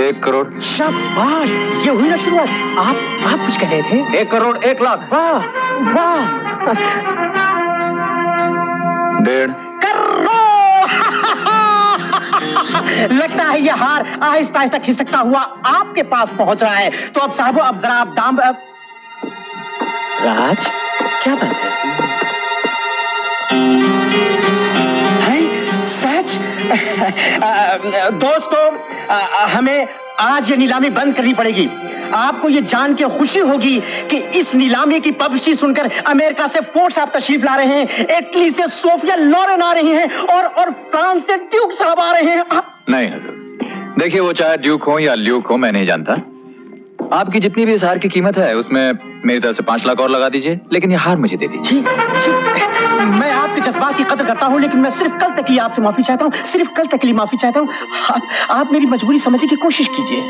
1 करोड़। शाबाश, ये हुई ना शुरुआत। आप कुछ कह रहे थे? 1 करोड़ 1 लाख। वाह वाह। 1.5 करोड़। लगता है ये हार आहिस्ता आहिस्ता खिसकता हुआ आपके पास पहुंच रहा है। तो अब साहब, अब जरा आप दाम। राज, क्या बात है? सच? दोस्तों, हमें आज ये नीलामी बंद करनी पड़ेगी। आपको ये जान के खुशी होगी कि इस नीलामी की पब्लिसिटी सुनकर अमेरिका से फोर्ड साहब तशरीफ ला रहे हैं, इटली से सोफिया लॉरेन आ रही हैं और फ्रांस से ड्यूक साहब आ रहे हैं। नहीं हजरत, देखिए वो चाहे ड्यूक हो या ल्यूक हो, मैं नहीं जानता। आपकी जितनी भी इस हार की कीमत है उसमें मेरी तरफ से 5 लाख और लगा दीजिए, लेकिन ये हार मुझे दे दीजिए। जी, मैं आपके जज्बात की कदर करता हूं, लेकिन मैं सिर्फ कल तक के लिए आपसे माफी चाहता हूं, सिर्फ कल तक के लिए माफी चाहता हूं। आप मेरी मजबूरी समझने की कोशिश कीजिए।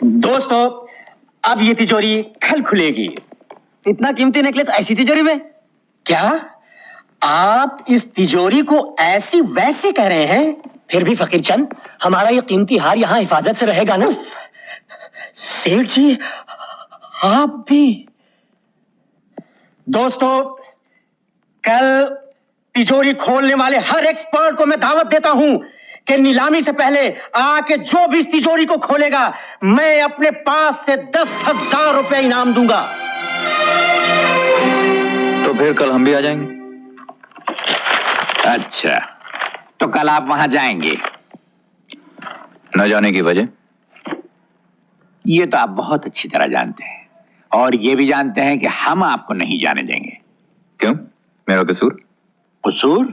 दोस्तों, अब ये तिजोरी कल खुलेगी। इतना कीमती नेकलेस ऐसी तिजोरी में? क्या आप इस तिजोरी को ऐसी वैसी कह रहे हैं? फिर भी फकीर चंद, हमारा ये कीमती हार यहाँ हिफाजत से रहेगा ना? सेठ जी, आप भी। दोस्तों, कल तिजोरी खोलने वाले हर एक्सपर्ट को मैं दावत देता हूं कि नीलामी से पहले आके जो भी इस तिजोरी को खोलेगा, मैं अपने पास से 10,000 रुपए इनाम दूंगा। तो फिर कल हम भी आ जाएंगे। अच्छा, तो कल आप वहां जाएंगे? न जाने की वजह? ये तो आप बहुत अच्छी तरह जानते हैं, और ये भी जानते हैं कि हम आपको नहीं जाने देंगे। क्यों? मेरा कसूर? कसूर?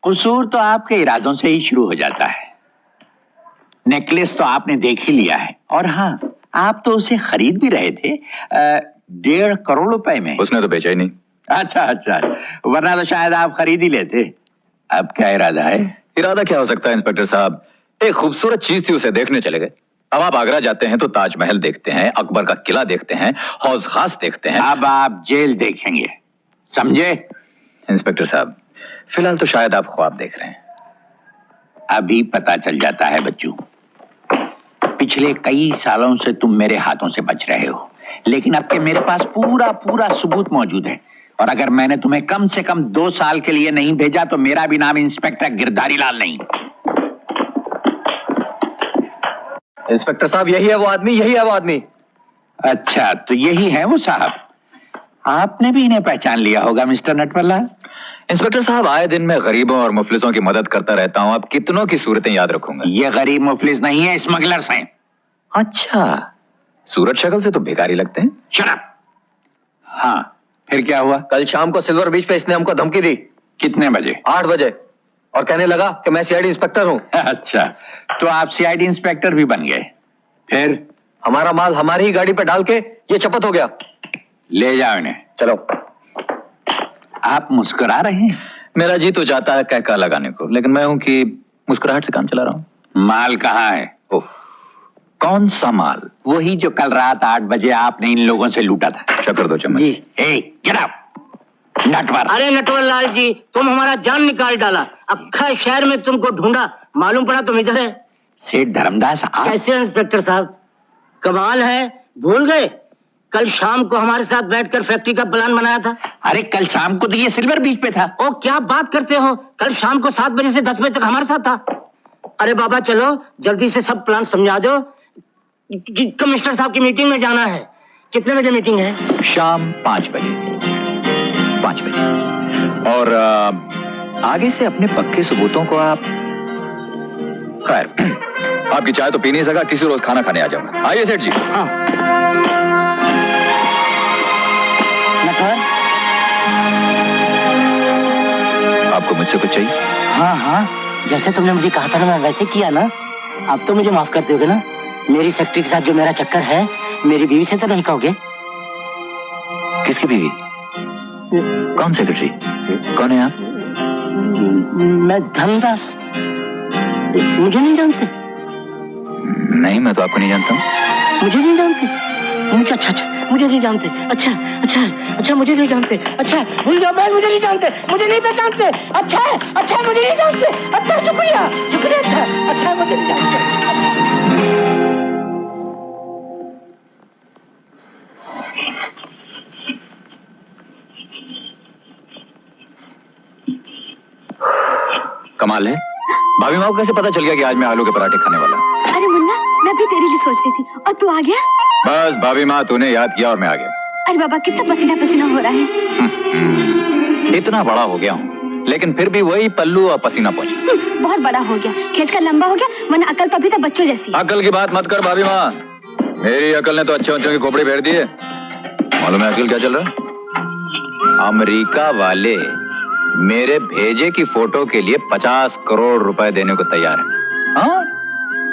कसूर तो आपके इरादों से ही शुरू हो जाता है। नेकलेस तो आपने देख ही लिया है, और हाँ, आप तो उसे खरीद भी रहे थे 1.5 करोड़ रुपए में। उसने तो बेचा ही नहीं। अच्छा, वरना तो शायद आप खरीद ही लेते। अब क्या इरादा है? इरादा क्या हो सकता है इंस्पेक्टर साहब? एक खूबसूरत चीज थी, उसे देखने चले गए। अब आप आगरा जाते हैं तो ताजमहल देखते हैं, अकबर का किला देखते हैं, हौज खास देखते हैं। अब आप जेल देखेंगे, समझे? इंस्पेक्टर साहब, फिलहाल तो शायद आप ख्वाब देख रहे हैं। अभी पता चल जाता है बच्चों। पिछले कई सालों से तुम मेरे हाथों से बच रहे हो, लेकिन अब के मेरे पास पूरा सबूत मौजूद है, और अगर मैंने तुम्हें कम से कम 2 साल के लिए नहीं भेजा तो मेरा भी नाम इंस्पेक्टर गिरधारी लाल नहीं। इंस्पेक्टर साहब, यही है वो आदमी। अच्छा, तो यही है वो साहब। आपने भी इन्हें पहचान लिया होगा मिस्टर नटवरलाल। इंस्पेक्टर साहब, आए दिन मैं गरीबों और मुफलिसों की मदद करता रहता हूं, अब कितनों की सूरतें याद रखूंगा। ये गरीब मुफलिस नहीं है, स्मगलर्स हैं। अच्छा, सूरत शक्ल से तो भिखारी लगते हैं। Shut up. हाँ, फिर क्या हुआ? कल शाम को सिल्वर बीच पे इसने हमको धमकी दी। कितने बजे? 8 बजे, और कहने लगा कि मैं सीआईडी इंस्पेक्टर हूँ। अच्छा, तो आप सीआईडी इंस्पेक्टर भी बन गए। फिर? हमारा माल हमारी ही गाड़ी पे डाल के ये चपत हो गया। ले जाओ इन्हें। चलो। आप मुस्कुरा रहे हैं? मेरा जी तो चाहता है कहका लगाने को, लेकिन मैं हूं कि मुस्कुराहट से काम चला रहा हूं। माल कहाँ है? ओह, कौन सा माल? वही जो कल रात 8 बजे आपने इन लोगों से लूटा था। शक्कर दो चम्मच। जी। Get out. नटवर। अरे नटवरलाल जी, तुम हमारा जान निकाल डाला। अक्खा शहर में तुमको ढूंढा, मालूम पड़ा तुम इधर है। सेठ धर्मदास आप? कैसे इंस्पेक्टर साहब, कमाल है, भूल गए? कल शाम को हमारे साथ बैठकर फैक्ट्री का प्लान बनाया था। अरे कल शाम को तो ये सिल्वर बीच पे था। ओ, क्या बात करते हो, कल शाम को 7 बजे से 10 बजे तक हमारे साथ था। अरे बाबा, चलो जल्दी से सब प्लान समझा दो, कमिश्नर साहब की मीटिंग में जाना है। कितने बजे मीटिंग है? शाम 5 बजे। 5 बजे। और आगे से अपने पक्के सबूतों को आप, खैर, आपकी चाय तो पी नहीं सका, किसी रोज खाना खाने आ जाऊंगा। आइए सेठ जी। हाँ। आपको मुझसे कुछ चाहिए? हाँ, जैसे तुमने मुझे कहा था ना, मैं वैसे किया ना। अब तो मुझे माफ कर दोगे ना? मेरी सेक्रेटरी के साथ जो मेरा चक्कर है, मेरी बीवी से तो नहीं कहोगे? किसकी बीवी? कौन सेक्रेटरी? कौन है आप? मैं धनदास। मुझे नहीं जानते? नहीं, मैं तो आपको नहीं जानता हूँ। मुझे नहीं जानते? मुझे अच्छा, मुझे नहीं जानते। अच्छा अच्छा अच्छा, मुझे नहीं जानते। अच्छा भूल जाओ बहन, मुझे नहीं जानते, मुझे नहीं पहचानते। अच्छा अच्छा, मुझे नहीं जानते। अच्छा शुक्रिया शुक्रिया। अच्छा अच्छा, मुझे नहीं जानते। कमाल है, भाभी माँ को कैसे पता चल गया कि आज मैं आलू के पराठे खाने वाला हूँ? अरे मुन्ना, मैं भी तेरे लिए सोच रही थी और तू आ गया। बस भाभी माँ, तूने याद किया और मैं आ गया। अरे बाबा, कितना पसीना पसीना हो रहा है। इतना बड़ा हो गया हूँ, लेकिन फिर भी वही पल्लू और पसीना पहुंचा। बहुत बड़ा हो गया, खींचकर लंबा हो गया, वरना अकल तो अभी तक बच्चों जैसी है। अकल की बात मत कर भाभी माँ, मेरी अकल ने तो अच्छे की खोपड़ी फेर दी है। मालूम है आजकल क्या चल रहा है? अमेरिका वाले मेरे भेजे की फोटो के लिए 50 करोड़ रुपए देने को तैयार है। हाँ,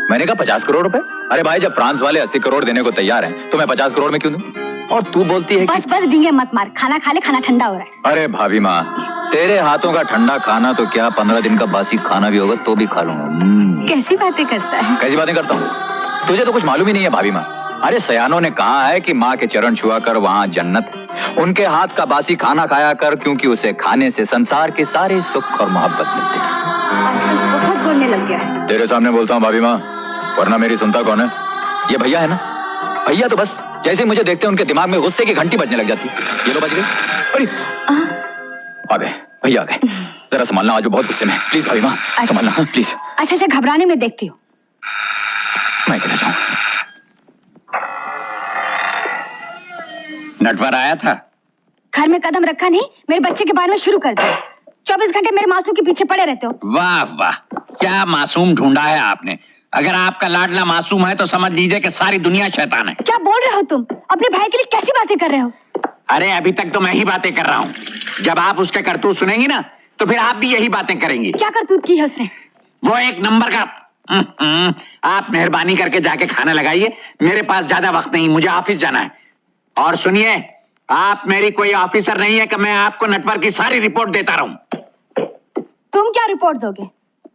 मैंने कहा 50 करोड़ रुपए? अरे भाई, जब फ्रांस वाले 80 करोड़ देने को तैयार हैं, तो मैं 50 करोड़ में क्यों दूं? और तू बोलती है बस बस डींगे मत मार, खाना खा ले, खाना ठंडा हो रहा है। अरे भाभी माँ, तेरे हाथों का ठंडा खाना तो क्या, 15 दिन का बासी खाना भी होगा तो भी खा लूंगा। कैसी बातें करता है। कैसी बातें करता हूँ? तुझे तो कुछ मालूम ही नहीं है भाभी माँ। अरे सयानों ने कहा है कि माँ के चरण छुआ कर वहाँ जन्नत है। उनके हाथ का बासी खाना खाया कर, क्योंकि उसे खाने से संसार के सारे सुख और मोहब्बत मिलते हैं। आजकल बहुत बोलने लग गया है। तेरे सामने बोलता हूँ भाभी माँ, वरना मेरी सुनता कौन है? ये भैया है ना, भैया तो बस जैसे मुझे देखते हैं उनके दिमाग में गुस्से की घंटी बजने लग जाती है। ये लो बज गई। अरे आ गए भैया, आ गए। जरा संभालना, आज वो बहुत गुस्से में। प्लीज भाभी माँ, संभालना प्लीज। अच्छा से घबराने में देखती हूँ। मैं कहना चाहूँ। नटवर आया था? घर में कदम रखा नहीं, मेरे बच्चे के बारे में शुरू कर दिया। 24 घंटे मेरे मासूम के पीछे पड़े रहते हो। वाह वाह, क्या मासूम ढूंढा है आपने। अगर आपका लाडला मासूम है तो समझ लीजिए कि सारी दुनिया शैतान है। क्या बोल रहे हो तुम? अपने भाई के लिए कैसी बातें कर रहे हो? अरे अभी तक तो मैं ही बातें कर रहा हूँ, जब आप उसके करतूत सुनेंगी ना तो फिर आप भी यही बातें करेंगी। क्या करतूत की है उसने? वो एक नंबर का। आप मेहरबानी करके जाके खाना लगाइए, मेरे पास ज्यादा वक्त नहीं, मुझे ऑफिस जाना है। और सुनिए, आप मेरी कोई ऑफिसर नहीं है कि मैं आपको नटवर की सारी रिपोर्ट देता रहूं। तुम क्या रिपोर्ट दोगे?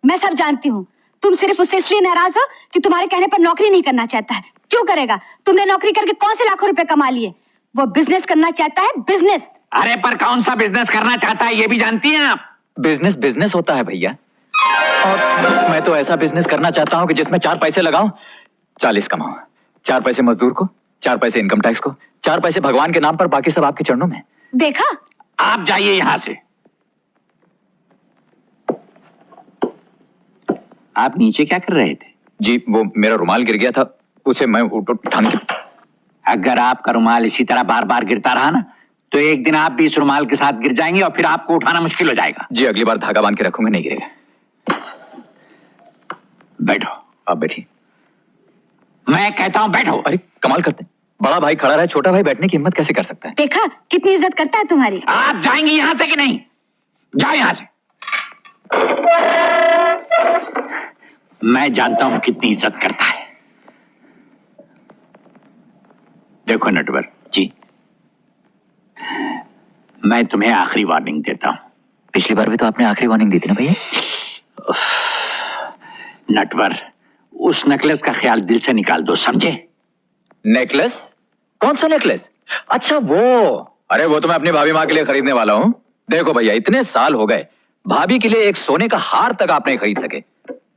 मैं सब जानती हूँ। तुम सिर्फ उससे इसलिए नाराज हो कि तुम्हारे कहने पर नौकरी नहीं करना चाहता है। क्यों करेगा? तुमने नौकरी करके कौन से लाखों रुपए कमा लिए? वो बिजनेस करना चाहता है, बिजनेस। अरे पर कौन सा बिजनेस करना चाहता है ये भी जानती हैं आप? बिजनेस बिजनेस होता है भैया, और मैं तो ऐसा बिजनेस करना चाहता हूँ कि जिसमें 4 पैसे लगाऊं, 40 कमाऊं। 4 पैसे मजदूर को, 4 पैसे इनकम टैक्स को, 4 पैसे भगवान के नाम पर, बाकी सब आपके चरणों में। देखा? आप जाइए यहां से। आप नीचे क्या कर रहे थे? जी, वो मेरा रुमाल गिर गया था, उसे मैं उठाने के। अगर आपका रुमाल इसी तरह बार बार गिरता रहा ना तो एक दिन आप भी इस रुमाल के साथ गिर जाएंगे और फिर आपको उठाना मुश्किल हो जाएगा। जी, अगली बार धागा बांध के रखूंगा, नहीं गिरेगा। बैठो। आप बैठिए। मैं कहता हूं बैठो। अरे कमाल करते हैं, बड़ा भाई खड़ा रहे, छोटा भाई बैठने की हिम्मत कैसे कर सकता है? देखा कितनी इज्जत करता है तुम्हारी। आप जाएंगे यहां से कि नहीं? जाओ यहां से। मैं जानता हूं कितनी इज्जत करता है। देखो नटवर जी, मैं तुम्हें आखिरी वार्निंग देता हूं। पिछली बार भी तो आपने आखिरी वार्निंग दी थी ना भैया। नटवर, उस नेकलेस का ख्याल दिल से निकाल दो, समझे? नेकलेस? कौन सा नेकलेस? अच्छा वो, अरे वो तो मैं अपनी भाभी माँ के लिए खरीदने वाला हूँ। देखो भैया, इतने साल हो गए, भाभी के लिए एक सोने का हार तक आप नहीं खरीद सके।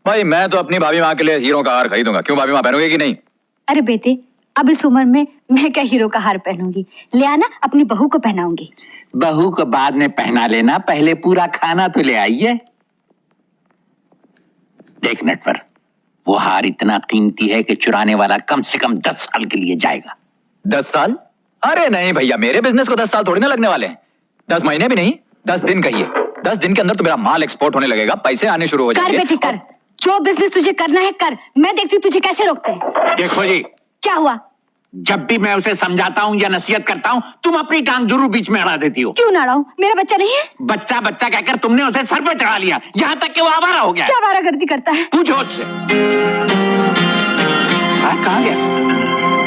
भाई मैं तो अपनी भाभी माँ के लिए हीरो का हार खरीदूंगा। क्यों, भाभी माँ पहनोगे कि नहीं? अरे बेटे, अब इस उम्र में मैं क्या हीरो का हार पहनूंगी? ले आना, अपनी बहू को पहनाऊंगी। बहू को बाद में पहना लेना, पहले पूरा खाना तो ले आइए। देख नटवर, वो हार इतना कीमती है कि चुराने वाला कम से कम 10 साल के लिए जाएगा। 10 साल? अरे नहीं भैया, मेरे बिजनेस को 10 साल थोड़ी ना लगने वाले हैं। 10 महीने भी नहीं, 10 दिन कहिए। 10 दिन के अंदर तो मेरा माल एक्सपोर्ट होने लगेगा, पैसे आने शुरू हो जाएंगे। कर बेटे कर, जो बिजनेस तुझे करना है कर। मैं देखती हूँ तुझे कैसे रोकते हैं। देखो जी, क्या हुआ? जब भी मैं उसे समझाता हूँ या नसीहत करता हूँ, तुम अपनी टांग जरूर बीच में अड़ा देती हो। क्यों ना अड़ाऊं? मेरा बच्चा नहीं है? बच्चा बच्चा कहकर तुमने उसे सर पे चढ़ा लिया, यहाँ तक कि वो आवारा हो गया। क्या आवारागर्दी करता है? पूछो उससे। कहाँ गया?